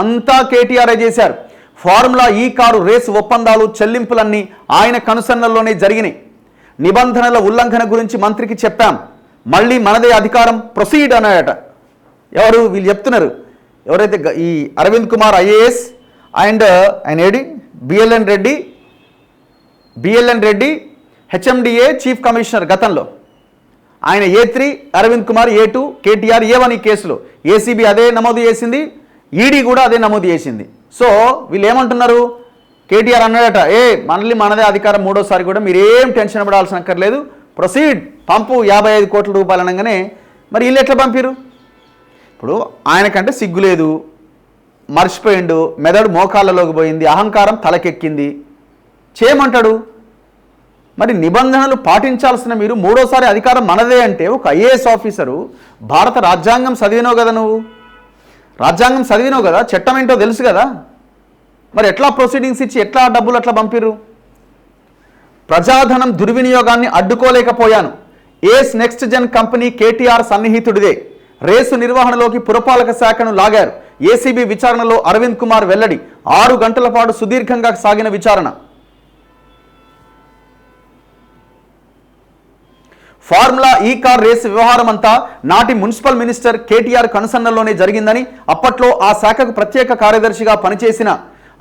అంతా కేటీఆర్ఏ చేశారు. ఫార్ములా ఈ కారు రేసు ఒప్పందాలు చెల్లింపులన్నీ ఆయన కనుసన్నల్లోనే జరిగినాయి. నిబంధనల ఉల్లంఘన గురించి మంత్రికి చెప్పాం, మళ్ళీ మనదే అధికారం, ప్రొసీడ్ అన్నాయట. ఎవరు వీళ్ళు చెప్తున్నారు? ఎవరైతే ఈ అరవింద్ కుమార్ ఐఏఎస్ అండ్ ఆయన AD BLN Reddy HMDA chief commissioner గతంలో, ఆయన A3, Arvind Kumar A2, KTR A1 ఈ కేసులో. ఏసీబీ అదే నమోదు చేసింది, ఈడీ కూడా అదే నమోదు చేసింది. సో వీళ్ళు ఏమంటున్నారు? కేటీఆర్ అన్నాడట, మళ్ళీ మనదే అధికారం మూడోసారి కూడా మీరేం టెన్షన్ పడాల్సిన అక్కర్లేదు, ప్రొసీడ్, పంపు 55 కోట్ల రూపాయలు అనగానే మరి వీళ్ళు ఎట్లా పంపిరు? ఇప్పుడు ఆయనకంటే సిగ్గు లేదు, మర్చిపోయిండు, మెదడు మోకాళ్ళలోకి పోయింది, అహంకారం తలకెక్కింది, చేయమంటాడు. మరి నిబంధనలు పాటించాల్సిన మీరు మూడోసారి అధికారం మనదే అంటే ఒక ఐఏఎస్ ఆఫీసరు, భారత రాజ్యాంగం చదివినావు కదా, రాజ్యాంగం చదివినావు కదా, చట్టం ఏంటో తెలుసు కదా, మరి ఎట్లా ప్రొసీడింగ్స్ ఇచ్చి ఎట్లా డబ్బులు అట్లా పంపిరు? ప్రజాధనం దుర్వినియోగాన్ని అడ్డుకోలేకపోయాను. Ace next gen company KTR సన్నిహితుడిదే. రేసు నిర్వహణలోకి పురపాలక శాఖను లాగారు. ఏసీబీ విచారణలో అరవింద్ కుమార్ వెల్లడి. 6 గంటల పాటు సుదీర్ఘంగా సాగిన విచారణ. ఫార్ములా ఈ కార్ రేసు వ్యవహారం అంతా నాటి మున్సిపల్ మినిస్టర్ కేటీఆర్ కనుసన్నల్లోనే జరిగిందని, అప్పట్లో ఆ శాఖకు ప్రత్యేక కార్యదర్శిగా పనిచేసిన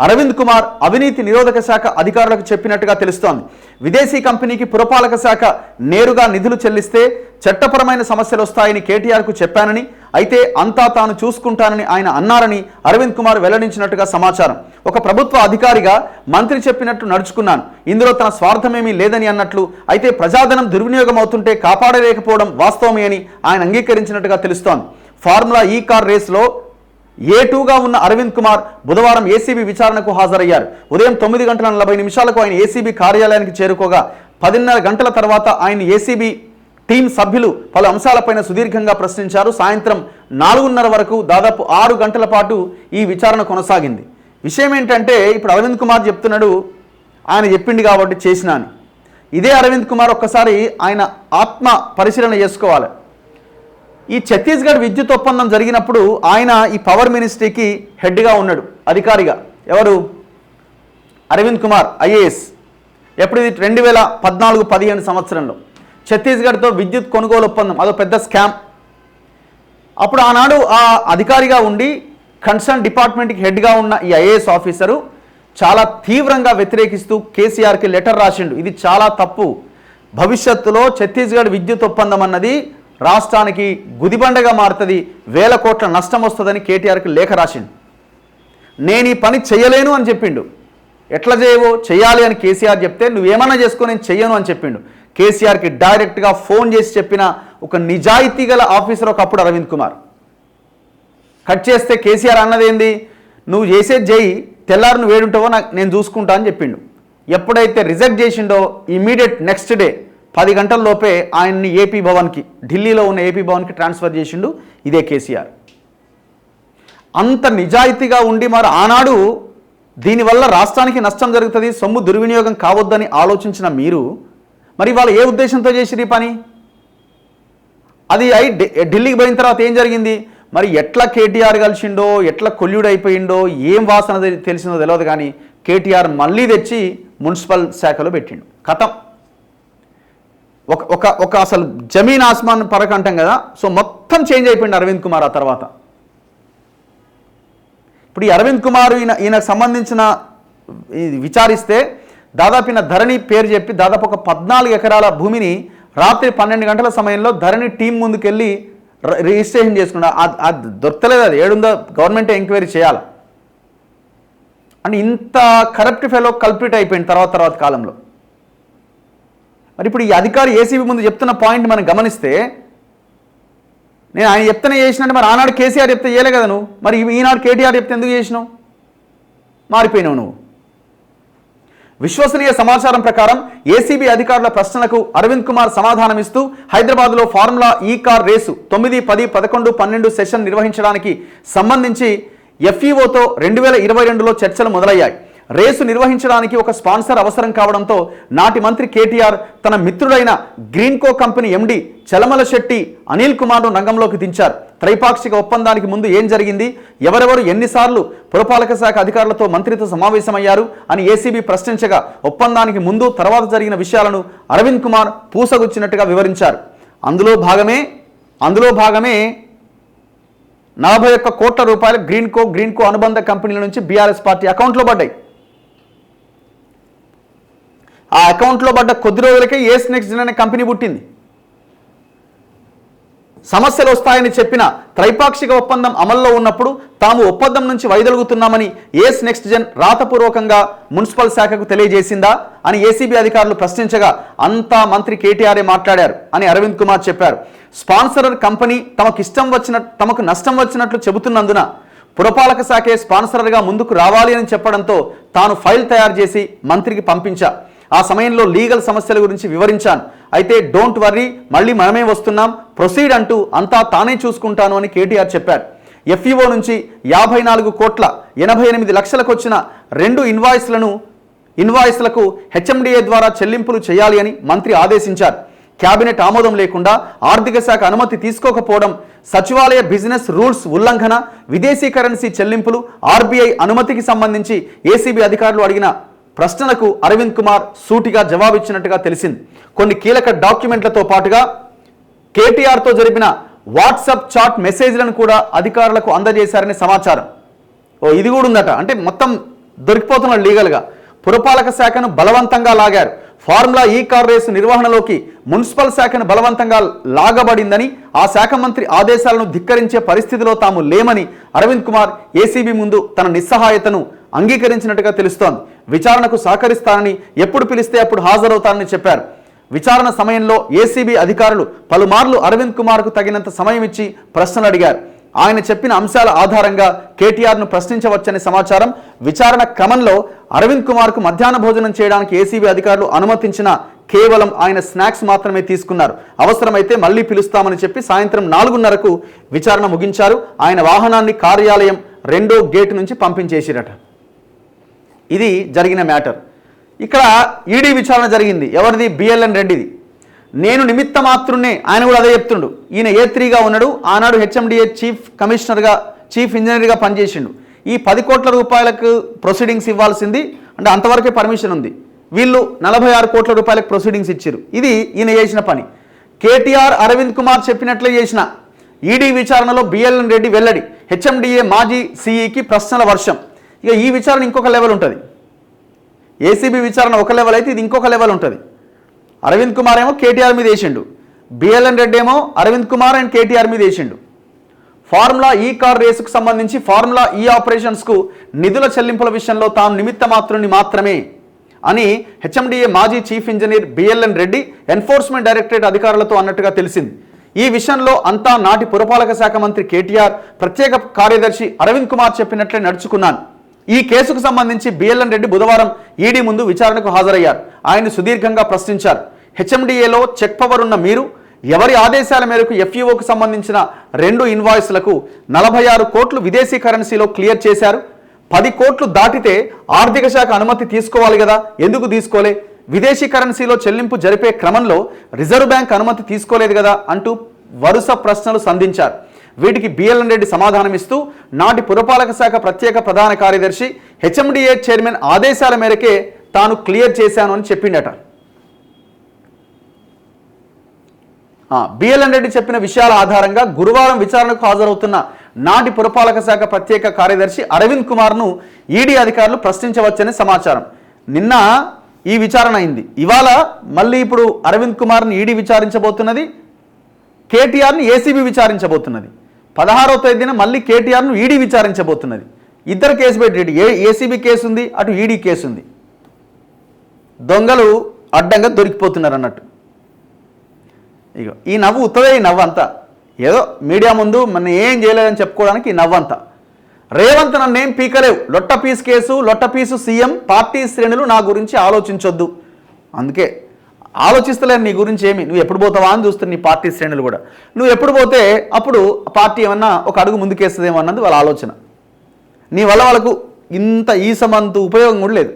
అరవింద్ కుమార్ అవినీతి నిరోధక శాఖ అధికారులకు చెప్పినట్టుగా తెలుస్తోంది. విదేశీ కంపెనీకి పురపాలక శాఖ నేరుగా నిధులు చెల్లిస్తే చట్టపరమైన సమస్యలు వస్తాయని కేటీఆర్కు చెప్పానని, అయితే అంతా తాను చూసుకుంటానని ఆయన అన్నారని అరవింద్ కుమార్ వెల్లడించినట్టుగా సమాచారం. ఒక ప్రభుత్వ అధికారిగా మంత్రి చెప్పినట్టు నడుచుకున్నాను, ఇందులో తన స్వార్థమేమీ లేదని అన్నట్లు. అయితే ప్రజాధనం దుర్వినియోగం అవుతుంటే కాపాడలేకపోవడం వాస్తవమే అని ఆయన అంగీకరించినట్టుగా తెలుస్తోంది. ఫార్ములా ఈ కార్ రేసులో A2గా ఉన్న అరవింద్ కుమార్ బుధవారం ఏసీబీ విచారణకు హాజరయ్యారు. ఉదయం 9:40 ఆయన ఏసీబీ కార్యాలయానికి చేరుకోగా 10:30 గంటల తర్వాత ఆయన ఏసీబీ టీం సభ్యులు పలు అంశాలపైన సుదీర్ఘంగా ప్రశ్నించారు. సాయంత్రం 4:30 వరకు దాదాపు 6 గంటల పాటు ఈ విచారణ కొనసాగింది. విషయం ఏంటంటే, ఇప్పుడు అరవింద్ కుమార్ చెప్తున్నాడు, ఆయన చెప్పింది కాబట్టి చేసినా అని. ఇదే అరవింద్ కుమార్ ఒక్కసారి ఆయన ఆత్మ పరిశీలన చేసుకోవాలి. ఈ ఛత్తీస్గఢ్ విద్యుత్ ఒప్పందం జరిగినప్పుడు ఆయన ఈ పవర్ మినిస్ట్రీకి హెడ్గా ఉన్నాడు, అధికారిగా. ఎవరు? అరవింద్ కుమార్ ఐఏఎస్. ఎప్పుడు? ఇది 2014-15 సంవత్సరంలో ఛత్తీస్గఢ్తో విద్యుత్ కొనుగోలు ఒప్పందం, అదో పెద్ద స్కామ్. అప్పుడు ఆనాడు ఆ అధికారిగా ఉండి కన్సర్న్ డిపార్ట్మెంట్కి హెడ్గా ఉన్న ఈ ఐఏఎస్ ఆఫీసరు చాలా తీవ్రంగా వ్యతిరేకిస్తూ కేసీఆర్కి లెటర్ రాసిండు. ఇది చాలా తప్పు, భవిష్యత్తులో ఛత్తీస్గఢ్ విద్యుత్ ఒప్పందం అన్నది రాష్ట్రానికి గుదిబండగా మారుతుంది, 1000 కోట్ల నష్టం వస్తుందని కేటీఆర్కి లేఖ రాసిండు. నేను ఈ పని చెయ్యలేను అని చెప్పిండు. ఎట్లా చేయవో చెయ్యాలి అని కేసీఆర్ చెప్తే నువ్వేమన్నా చేసుకో, నేను చెయ్యను అని చెప్పిండు. కేసీఆర్కి డైరెక్ట్గా ఫోన్ చేసి చెప్పిన ఒక నిజాయితీ గల ఆఫీసర్ ఒకప్పుడు అరవింద్ కుమార్. కట్ చేస్తే కేసీఆర్ అన్నదేంది, నువ్వు చేసేది చేయి, తెల్లారు నువ్వు వేడుంటావో నేను చూసుకుంటా అని చెప్పిండు. ఎప్పుడైతే రిజెక్ట్ చేసిండో ఇమీడియట్ నెక్స్ట్ డే 10 గంటల లోపే ఆయన్ని ఏపీ భవన్కి, ఢిల్లీలో ఉన్న ఏపీ భవన్కి ట్రాన్స్ఫర్ చేసిండు ఇదే కేసీఆర్. అంత నిజాయితీగా ఉండి మరి ఆనాడు దీనివల్ల రాష్ట్రానికి నష్టం జరుగుతుంది, సొమ్ము దుర్వినియోగం కావద్దని ఆలోచించిన మీరు మరి వాళ్ళు ఏ ఉద్దేశంతో చేసిరు ఈ పని? అది అయి ఢిల్లీకి పోయిన తర్వాత ఏం జరిగింది? మరి ఎట్లా కేటీఆర్ కలిసిండో, ఎట్లా కొల్యూడ్ అయిపోయిండో, ఏం వాసన తెలిసిందో తెలియదు, కానీ కేటీఆర్ మళ్ళీ తెచ్చి మున్సిపల్ శాఖలో పెట్టిండు. కథం. ఒక అసలు జమీన్ ఆస్మాన్ పరక్ అంటాం కదా, సో మొత్తం చేంజ్ అయిపోయింది అరవింద్ కుమార్ ఆ తర్వాత. ఇప్పుడు ఈ అరవింద్ కుమార్ ఈయనకు సంబంధించిన విచారిస్తే దాదాపు ఈయన ధరణి పేరు చెప్పి దాదాపు ఒక 14 ఎకరాల భూమిని రాత్రి 12 గంటల సమయంలో ధరణి టీం ముందుకెళ్ళి రిజిస్ట్రేషన్ చేసుకున్నా. అది దొరకలేదు, అది ఏడుందో గవర్నమెంటే ఎంక్వైరీ చేయాలి. అంటే ఇంత కరప్ట్ ఫెలో కల్పిట్ అయిపోయింది తర్వాత కాలంలో. మరి ఇప్పుడు ఈ అధికారి ఏసీబీ ముందు చెప్తున్న పాయింట్ మనం గమనిస్తే, నేను ఆయన చెప్తేనే చేసినట్టు, మరి ఆనాడు కేసీఆర్ చెప్తే చేయలే కదా నువ్వు, మరి ఈనాడు కేటీఆర్ చెప్తే ఎందుకు చేసినావు? మారిపోయినావు నువ్వు. విశ్వసనీయ సమాచారం ప్రకారం ఏసీబీ అధికారుల ప్రశ్నలకు అరవింద్ కుమార్ సమాధానమిస్తూ హైదరాబాద్లో ఫార్ములా ఈ కార్ రేసు 9, 10, 11, 12 సెషన్ నిర్వహించడానికి సంబంధించి ఎఫ్ఈఓతో 2022లో చర్చలు మొదలయ్యాయి. రేసు నిర్వహించడానికి ఒక స్పాన్సర్ అవసరం కావడంతో నాటి మంత్రి కేటీఆర్ తన మిత్రుడైన గ్రీన్కో కంపెనీ ఎండి చలమల శెట్టి అనిల్ కుమార్ను రంగంలోకి దించారు. త్రైపాక్షిక ఒప్పందానికి ముందు ఏం జరిగింది, ఎవరెవరు ఎన్నిసార్లు పురపాలక శాఖ అధికారులతో మంత్రితో సమావేశమయ్యారు అని ఏసీబీ ప్రశ్నించగా ఒప్పందానికి ముందు తర్వాత జరిగిన విషయాలను అరవింద్ కుమార్ పూసగుచ్చినట్టుగా వివరించారు. అందులో భాగమే 41 కోట్ల రూపాయలు గ్రీన్కో అనుబంధ కంపెనీల నుంచి బీఆర్ఎస్ పార్టీ అకౌంట్లో పడ్డాయి. ఆ అకౌంట్లో పడ్డ కొద్ది రోజులకే ఏస్ నెక్స్ట్ జెన్ అనే కంపెనీ పుట్టింది. సమస్యలు వస్తాయని చెప్పిన త్రైపాక్షిక ఒప్పందం అమల్లో ఉన్నప్పుడు తాము ఒప్పందం నుంచి వైదొలుగుతున్నామని ఏస్ నెక్స్ట్ జెన్ రాతపూర్వకంగా మున్సిపల్ శాఖకు తెలియజేసిందా అని ఏసీబీ అధికారులు ప్రశ్నించగా అంతా మంత్రి కేటీఆర్ఏ మాట్లాడారు అని అరవింద్ కుమార్ చెప్పారు. స్పాన్సరర్ కంపెనీ తమకు నష్టం వచ్చినట్లు చెబుతున్నందున పురపాలక శాఖే స్పాన్సరర్గా ముందుకు రావాలి అని చెప్పడంతో తాను ఫైల్ తయారు చేసి మంత్రికి పంపించా. ఆ సమయంలో లీగల్ సమస్యల గురించి వివరించాను. అయితే డోంట్ వర్రీ, మళ్ళీ మనమే వస్తున్నాం, ప్రొసీడ్ అంటూ అంతా తానే చూసుకుంటాను అని కేటీఆర్ చెప్పారు. ఎఫ్ఈఓ నుంచి 54 కోట్ల 88 లక్షలకు వచ్చిన 2 ఇన్వాయిస్లకు హెచ్ఎండిఏ ద్వారా చెల్లింపులు చేయాలి అని మంత్రి ఆదేశించారు. కేబినెట్ ఆమోదం లేకుండా ఆర్థిక శాఖ అనుమతి తీసుకోకపోవడం, సచివాలయ బిజినెస్ రూల్స్ ఉల్లంఘన, విదేశీ కరెన్సీ చెల్లింపులు, ఆర్బీఐ అనుమతికి సంబంధించి ఏసీబీ అధికారులు అడిగిన ప్రశ్నలకు అరవింద్ కుమార్ సూటిగా జవాబిచ్చినట్టుగా తెలిసింది. కొన్ని కీలక డాక్యుమెంట్లతో పాటుగా కేటీఆర్తో జరిపిన వాట్సాప్ చాట్ మెసేజ్లను కూడా అధికారులకు అందజేశారని సమాచారం. ఇది కూడా ఉందట. అంటే మొత్తం దొరికిపోతున్నారు లీగల్గా. పురపాలక శాఖను బలవంతంగా లాగారు. ఫార్ములా ఈ కార్ రేసు నిర్వహణలోకి మున్సిపల్ శాఖను బలవంతంగా లాగబడిందని, ఆ శాఖ మంత్రి ఆదేశాలను ధిక్కరించే పరిస్థితిలో తాము లేమని అరవింద్ కుమార్ ఏసీబీ ముందు తన నిస్సహాయతను అంగీకరించినట్టుగా తెలుస్తోంది. విచారణకు సహకరిస్తానని, ఎప్పుడు పిలిస్తే అప్పుడు హాజరవుతానని చెప్పారు. విచారణ సమయంలో ఏసీబీ అధికారులు పలుమార్లు అరవింద్ కుమార్కు తగినంత సమయం ఇచ్చి ప్రశ్నలు అడిగారు. ఆయన చెప్పిన అంశాల ఆధారంగా కేటీఆర్ను ప్రశ్నించవచ్చని సమాచారం. విచారణ క్రమంలో అరవింద్ కుమార్కు మధ్యాహ్న భోజనం చేయడానికి ఏసీబీ అధికారులు అనుమతించిన కేవలం ఆయన స్నాక్స్ మాత్రమే తీసుకున్నారు. అవసరమైతే మళ్ళీ పిలుస్తామని చెప్పి సాయంత్రం 4:30కు విచారణ ముగించారు. ఆయన వాహనాన్ని కార్యాలయం 2వ గేటు నుంచి పంపించేసిరట. ఇది జరిగిన మ్యాటర్. ఇక్కడ ఈడీ విచారణ జరిగింది. ఎవరిది? బిఎల్ఎన్ రెడ్డిది. నేను నిమిత్త మాత్రున్నే, ఆయన కూడా అదే చెప్తుండు. ఈయన A3గా ఉన్నాడు, ఆనాడు హెచ్ఎండిఏ చీఫ్ ఇంజనీర్గా పనిచేసిండు. ఈ 10 కోట్ల రూపాయలకు ప్రొసీడింగ్స్ ఇవ్వాల్సింది, అంటే అంతవరకే పర్మిషన్ ఉంది. వీళ్ళు 46 కోట్ల రూపాయలకు ప్రొసీడింగ్స్ ఇచ్చారు. ఇది ఈయన చేసిన పని. కేటీఆర్ అరవింద్ కుమార్ చెప్పినట్లే చేసిన. ఈడీ విచారణలో బిఎల్ఎన్ రెడ్డి వెల్లడి, హెచ్ఎండిఏ మాజీ సిఈకి ప్రశ్నల వర్షం. ఇక ఈ విచారణ ఇంకొక లెవెల్ ఉంటుంది. ఏసీబీ విచారణ ఒక లెవెల్ అయితే ఇది ఇంకొక లెవెల్ ఉంటుంది. అరవింద్ కుమార్ ఏమో కేటీఆర్ మీద వేసిండు, బిఎల్ఎన్ రెడ్డి ఏమో అరవింద్ కుమార్ అండ్ కేటీఆర్ మీద వేసిండు. ఫార్ములా ఈ కార్ రేసుకు సంబంధించి ఫార్ములా ఈ ఆపరేషన్స్కు నిధుల చెల్లింపుల విషయంలో తాను నిమిత్త మాత్రమే అని హెచ్ఎండిఏ మాజీ chief engineer BLN Reddy enforcement directorate అధికారులతో అన్నట్టుగా తెలిసింది. ఈ విషయంలో అంతా నాటి పురపాలక శాఖ మంత్రి కేటీఆర్, ప్రత్యేక కార్యదర్శి అరవింద్ కుమార్ చెప్పినట్లే నడుచుకున్నాను. ఈ కేసుకు సంబంధించి బిఎల్ఎన్ రెడ్డి బుధవారం ఈడీ ముందు విచారణకు హాజరయ్యారు. ఆయన సుదీర్ఘంగా ప్రశ్నించారు. హెచ్ఎండిఏలో చెక్ పవర్ ఉన్న మీరు ఎవరి ఆదేశాల మేరకు ఎఫ్ఈఓకు సంబంధించిన 2 ఇన్వాయిస్లకు 46 కోట్లు విదేశీ కరెన్సీలో క్లియర్ చేశారు? 10 కోట్లు దాటితే ఆర్థిక శాఖ అనుమతి తీసుకోవాలి కదా, ఎందుకు తీసుకోలే? విదేశీ కరెన్సీలో చెల్లింపు జరిపే క్రమంలో రిజర్వ్ బ్యాంక్ అనుమతి తీసుకోలేదు కదా అంటూ వరుస ప్రశ్నలు సంధించారు. వీటికి బిఎల్ఎన్ రెడ్డి సమాధానమిస్తూ నాటి పురపాలక శాఖ ప్రత్యేక ప్రధాన కార్యదర్శి హెచ్ఎండిఏ చైర్మన్ ఆదేశాల మేరకే తాను క్లియర్ చేశాను అని చెప్పిండట. బిఎల్ఎన్ రెడ్డి చెప్పిన విషయాల ఆధారంగా గురువారం విచారణకు హాజరవుతున్న నాటి పురపాలక శాఖ ప్రత్యేక కార్యదర్శి అరవింద్ కుమార్ను ఈడీ అధికారులు ప్రశ్నించవచ్చని సమాచారం. నిన్న ఈ విచారణ అయింది. ఇవాళ మళ్ళీ ఇప్పుడు అరవింద్ కుమార్ని ఈడీ విచారించబోతున్నది, కేటీఆర్ని ఏసీబీ విచారించబోతున్నది. 16వ తేదీన మళ్ళీ కేటీఆర్ను ఈడీ విచారించబోతున్నది. ఇద్దరు కేసు పెట్టి, ఏసీబీ కేసు ఉంది, అటు ఈడీ కేసు ఉంది. దొంగలు అడ్డంగా దొరికిపోతున్నారు అన్నట్టు. ఇక ఈ నవ్వు ఉత్తదే, ఈ నవ్వు అంతా ఏదో మీడియా ముందు మన ఏం చేయలేదని చెప్పుకోవడానికి ఈ నవ్వంతా. రేవంత్ నన్నేం పీకలేవు, లొట్ట పీసు కేసు, లొట్ట పీసు సీఎం, పార్టీ శ్రేణులు నా గురించి ఆలోచించొద్దు. అందుకే ఆలోచిస్తలేను నీ గురించి ఏమి, నువ్వు ఎప్పుడు పోతావా అని చూస్తారు నీ పార్టీ శ్రేణులు కూడా. నువ్వు ఎప్పుడు పోతే అప్పుడు పార్టీ ఏమన్నా ఒక అడుగు ముందుకేస్తుందేమో అన్నది వాళ్ళ ఆలోచన. నీ వల్ల వాళ్ళకు ఇంత ఈసమంతు ఉపయోగం కూడా లేదు.